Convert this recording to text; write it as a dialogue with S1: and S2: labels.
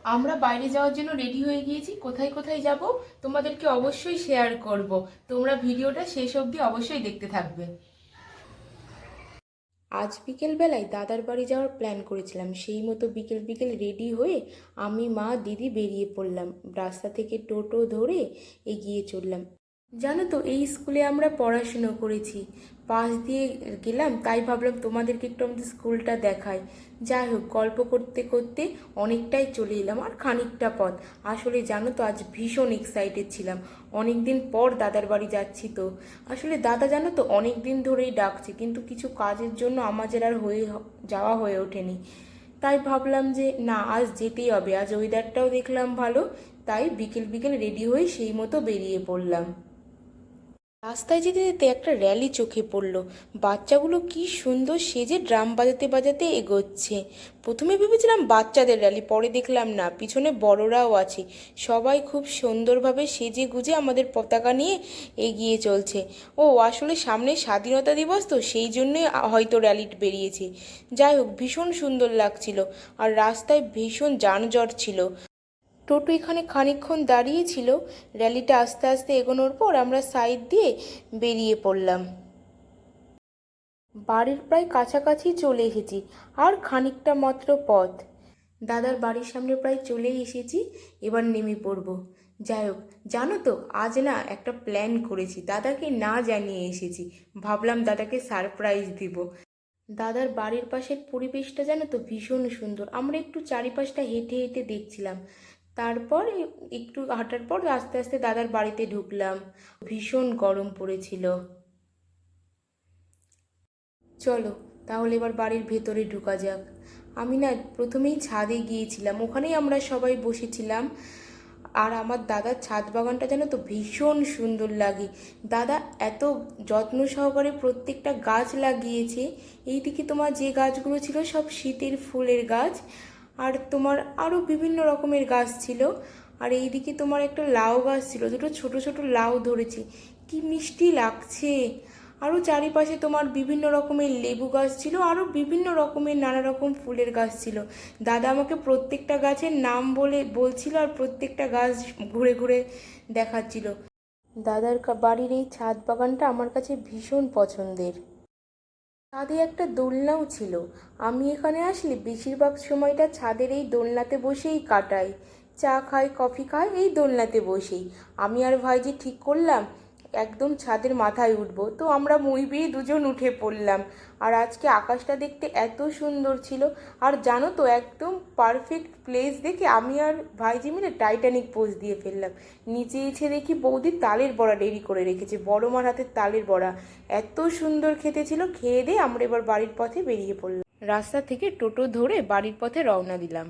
S1: আমরা বাইরে যাওয়ার জন্য রেডি হয়ে গিয়েছি। কোথায় কোথায় যাব তোমাদেরকে অবশ্যই শেয়ার করব। তোমরা ভিডিওটা শেষ অবধি অবশ্যই দেখতে থাকবে। আজ বিকেলবেলায় দাদার বাড়ি যাওয়ার প্ল্যান করেছিলাম, সেই মতো বিকেল বিকেল রেডি হয়ে আমি, মা, দিদি বেরিয়ে পড়লাম। রাস্তা থেকে টোটো ধরে এগিয়ে চললাম। জানো তো, এই স্কুলে আমরা পড়াশুনো করেছি, পাশ দিয়ে গেলাম, তাই ভাবলাম তোমাদেরকে একটু আমাদের স্কুলটা দেখাই। যাই হোক, গল্প করতে করতে অনেকটাই চলে এলাম, আর খানিকটা পথ। আসলে জানো তো, আজ ভীষণ এক্সাইটেড ছিলাম, অনেক দিন পর দাদার বাড়ি যাচ্ছি। তো আসলে দাদা জানো তো অনেক দিন ধরেই ডাকছে, কিন্তু কিছু কাজের জন্য আমাদের আর যাওয়া হয়ে ওঠেনি। তাই ভাবলাম যে না, আজ যেতেই হবে। আজ ওয়েদারটাও দেখলাম ভালো, তাই বিকেল বিকেল রেডি হয়ে সেই মতো বেরিয়ে পড়লাম। রাস্তায় যেতে যেতে একটা র্যালি চোখে পড়লো। বাচ্চাগুলো কি সুন্দর সেজে ড্রাম বাজাতে বাজাতে এগোচ্ছে। প্রথমে ভেবেছিলাম বাচ্চাদের র্যালি, পরে দেখলাম না, পিছনে বড়রাও আছে। সবাই খুব সুন্দরভাবে সেজে গুজে আমাদের পতাকা নিয়ে এগিয়ে চলছে। ও আসলে সামনে স্বাধীনতা দিবস, তো সেই জন্যে হয়তো র্যালি বেরিয়েছে। যাই হোক, ভীষণ সুন্দর লাগছিল, আর রাস্তায় ভীষণ যানজট ছিল। টোটো এখানে খানিকক্ষণ দাঁড়িয়েছিল। র্যালিটা আস্তে আস্তে এগোনোর পর আমরা সাইড দিয়ে বেরিয়ে পড়লাম। বাড়ির প্রায় কাছাকাছি চলে এসেছি, আর খানিকটা মাত্র পথ। দাদার বাড়ির সামনে প্রায় চলেই এসেছি, এবার নেমে পড়ব। যাই হোক, জানো তো আজ না একটা প্ল্যান করেছি, দাদাকে না জানিয়ে এসেছি। ভাবলাম দাদাকে সারপ্রাইজ দিব। দাদার বাড়ির পাশের পরিবেশটা জানো তো ভীষণ সুন্দর। আমরা একটু চারিপাশটা হেঁটে হেঁটে দেখছিলাম। তারপর একটু হাঁটার পর আস্তে আস্তে দাদার বাড়িতে ঢুকলাম। ভীষণ গরম পড়েছিল। চলো তাহলে এবার বাড়ির ভেতরে ঢোকা যাক। আমি না প্রথমেই ছাদে গিয়েছিলাম, ওখানেই আমরা সবাই বসেছিলাম। আর আমার দাদার ছাদ বাগানটা জানো তো ভীষণ সুন্দর লাগে। দাদা এত যত্ন সহকারে প্রত্যেকটা গাছ লাগিয়েছে। এইদিকে তোমার যে গাছগুলো ছিল সব শীতের ফুলের গাছ, আর তোমার আরও বিভিন্ন রকমের গাছ ছিল। আর এইদিকে তোমার একটা লাউ গাছ ছিল, দুটো ছোট ছোট লাউ ধরেছে, কি মিষ্টি লাগছে। আরও চারিপাশে তোমার বিভিন্ন রকমের লেবু গাছ ছিল, আরও বিভিন্ন রকমের নানা রকম ফুলের গাছ ছিল। দাদা আমাকে প্রত্যেকটা গাছের নাম বলছিল, আর প্রত্যেকটা গাছ ঘুরে ঘুরে দেখাচ্ছিল। দাদার বাড়ির এই ছাদ বাগানটা আমার কাছে ভীষণ পছন্দের। ছাদে একটা দোলনাও ছিল। আমি এখানে আসলে বেশিরভাগ সময়টা ছাদের এই দোলনাতে বসেই কাটাই। চা খাই, কফি খাই এই দোলনাতে বসেই। আমি আর ভাইজি ঠিক করলাম একদম ছাদের মাথায় উঠবো, তো আমরা মই বেয়ে দুজন উঠে পড়লাম। আর আজকে আকাশটা দেখতে এত সুন্দর ছিল। আর জানো তো, একদম পারফেক্ট প্লেস দেখে আমি আর ভাইজি মিলে টাইটানিক পোজ দিয়ে ফেললাম। নিচে এসে দেখি বৌদি তালের বড়া রেডি করে রেখেছে, বড় মার হাতের তালের বড়া। এত সুন্দর খেতে ছিল। খেয়ে দিয়ে আমরা এবার বাড়ির পথে বেরিয়ে পড়লাম। রাস্তা থেকে টোটো ধরে বাড়ির পথে রওনা দিলাম।